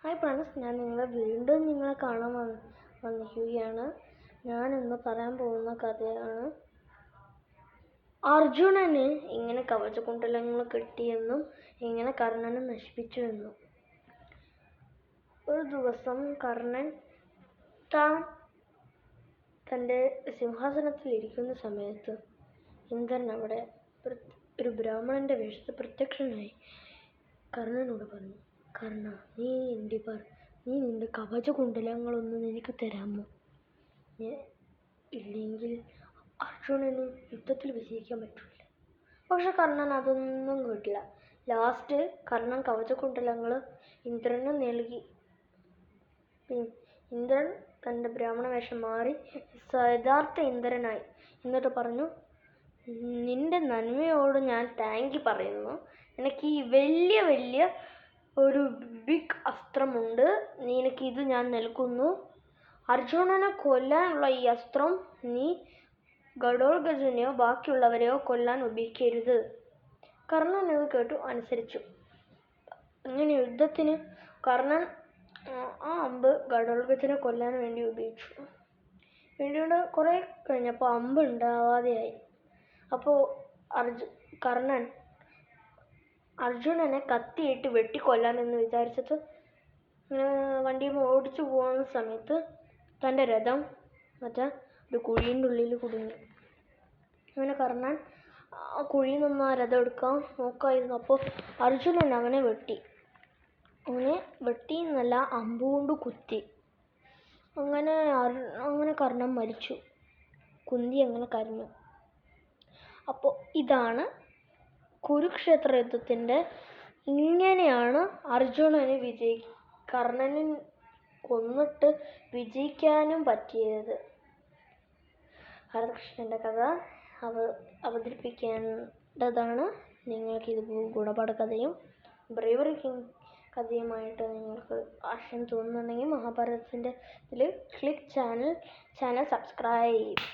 Hi friends, ഞാൻ നിങ്ങളെ കാണാൻ വന്നിരിക്കുകയാണ്. ഞാൻ ഇന്ന് പറയാൻ പോകുന്ന കഥയാണ് അർജുനന് ഇങ്ങനെ കവചകുണ്ടലങ്ങൾ കിട്ടിയെന്നും ഇങ്ങനെ കർണനെ നശിപ്പിച്ചുവെന്നും. ഒരു ദിവസം കർണൻ തൻ്റെ സിംഹാസനത്തിൽ ഇരിക്കുന്ന സമയത്ത് ഇന്ദ്രൻ അവിടെ ഒരു ബ്രാഹ്മണന്റെ വേഷത്തിൽ പ്രത്യക്ഷനായി. കർണനോട് പറഞ്ഞു, കർണ, നീ നിന്റെ കവചകുണ്ടലങ്ങളൊന്നും എനിക്ക് തരാമോ? ഇല്ലെങ്കിൽ അർജുനന് യുദ്ധത്തിൽ വിജയിക്കാൻ പറ്റില്ല. പക്ഷെ കർണൻ അതൊന്നും കേട്ടില്ല. ലാസ്റ്റ് കർണൻ കവചകുണ്ടലങ്ങൾ ഇന്ദ്രന് നൽകി. ഇന്ദ്രൻ തൻ്റെ ബ്രാഹ്മണ വേഷം മാറി യഥാർത്ഥ ഇന്ദ്രനായി. എന്നിട്ട് പറഞ്ഞു, നിന്റെ നന്മയോട് ഞാൻ താങ്ക് പറയുന്നു. എനിക്ക് ഈ വലിയ ഒരു ബിഗ് അസ്ത്രമുണ്ട്, നിനക്കിത് ഞാൻ നൽകുന്നു. അർജുനനെ കൊല്ലാനുള്ള ഈ അസ്ത്രം നീ ഘടോൽകചനെയോ ബാക്കിയുള്ളവരെയോ കൊല്ലാൻ ഉപയോഗിക്കരുത്. കർണൻ ഇത് കേട്ടു അനുസരിച്ചു. അങ്ങനെ യുദ്ധത്തിന് കർണൻ ആ അമ്പ് ഘടോൽകചനെ കൊല്ലാൻ വേണ്ടി ഉപയോഗിച്ചു. പിന്നീട് കുറെ കഴിഞ്ഞപ്പോൾ അമ്പ് ഉണ്ടാവാതെയായി. അപ്പോൾ കർണൻ അർജുനനെ കത്തിയിട്ട് വെട്ടിക്കൊല്ലാമെന്ന് വിചാരിച്ചിട്ട് വണ്ടിയിൽ ഓടിച്ചു പോകുന്ന സമയത്ത് തൻ്റെ രഥം ഒരു കുഴീൻ്റെ ഉള്ളിൽ കുടുങ്ങി. അങ്ങനെ കർണൻ ആ കുഴിയിൽ നിന്ന് ആ രഥം എടുക്കാൻ നോക്കായിരുന്നു. അപ്പോൾ അർജുനൻ അവനെ വെട്ടി നല്ല അമ്പുകൊണ്ട് കുത്തി. അങ്ങനെ കർണൻ മരിച്ചു. കുന്തി അങ്ങനെ കരഞ്ഞു. അപ്പോൾ ഇതാണ് കുരുക്ഷേത്ര യുദ്ധത്തിൻ്റെ ഇങ്ങനെയാണ് അർജുനന് കർണനെ കൊന്നിട്ട് വിജയിക്കാനും പറ്റിയത്. ഹരകൃഷ്ണൻ്റെ കഥ അവതരിപ്പിക്കേണ്ടതാണ്. നിങ്ങൾക്കിത് ഗുണപാഠ കഥയും ബ്രേവറി കിങ് കഥയുമായിട്ട് നിങ്ങൾക്ക് ആശയം തോന്നുന്നുണ്ടെങ്കിൽ മഹാഭാരതത്തിൻ്റെ ഇതിൽ ക്ലിക്ക് ചാനൽ സബ്സ്ക്രൈബ്.